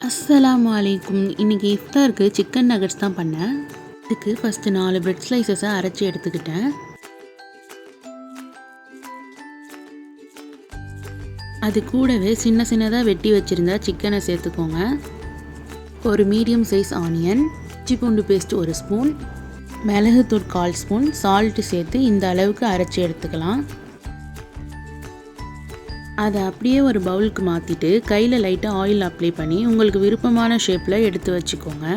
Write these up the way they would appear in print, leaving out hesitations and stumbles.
அஸ்ஸலாமு அலைக்கும். இன்றைக்கி இஃப்தாருக்கு சிக்கன் நகட்ஸ் தான் பண்ணேன். இதுக்கு ஃபஸ்ட்டு 4 பிரெட் ஸ்லைசஸை அரைச்சி எடுத்துக்கிட்டேன். அது கூடவே சின்ன சின்னதாக வெட்டி வச்சுருந்தா சிக்கனை சேர்த்துக்கோங்க. ஒரு மீடியம் சைஸ் ஆனியன், இஞ்சி பூண்டு பேஸ்ட் 1 ஸ்பூன், மிளகுத்தூள் 1/4 ஸ்பூன், சால்ட்டு சேர்த்து இந்த அளவுக்கு அரைச்சி எடுத்துக்கலாம். அதை அப்படியே ஒரு பவுலுக்கு மாற்றிட்டு கையில் லைட்டாக ஆயில் அப்ளை பண்ணி உங்களுக்கு விருப்பமான ஷேப்பில் எடுத்து வச்சுக்கோங்க.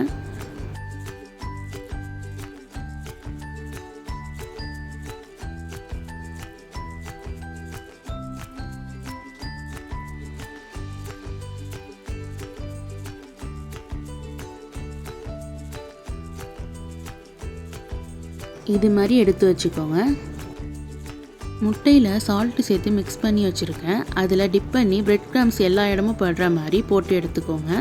இது மாதிரி எடுத்து வச்சுக்கோங்க. முட்டையில் சால்ட்டு சேர்த்து மிக்ஸ் பண்ணி வச்சுருக்கேன். அதில் டிப் பண்ணி பிரெட் கிரம்ஸ் எல்லா இடமும் படுற மாதிரி போட்டு எடுத்துக்கோங்க.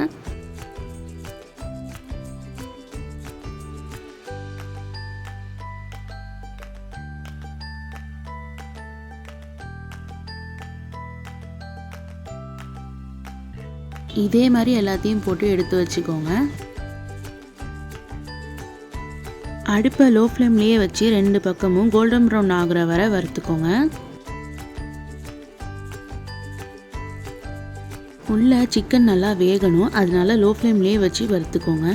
இதே மாதிரி எல்லாத்தையும் போட்டு எடுத்து வச்சுக்கோங்க. அடுப்பை லோ ஃப்ளேம்லேயே வச்சு 2 பக்கமும் கோல்டன் ப்ரௌன் ஆகிற வரை வறுத்துக்கோங்க. உள்ள சிக்கன் நல்லா வேகணும், அதனால லோ ஃப்ளேம்லேயே வச்சு வறுத்துக்கோங்க.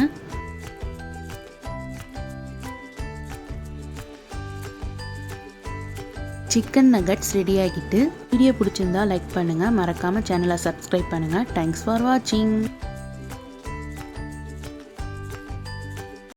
சிக்கன் நகட்ஸ் ரெடி ஆகிட்டு வீடியோ பிடிச்சிருந்தா லைக் பண்ணுங்கள், மறக்காமல் சேனலை சப்ஸ்கிரைப் பண்ணுங்கள். தேங்க்ஸ் ஃபார் வாட்சிங்.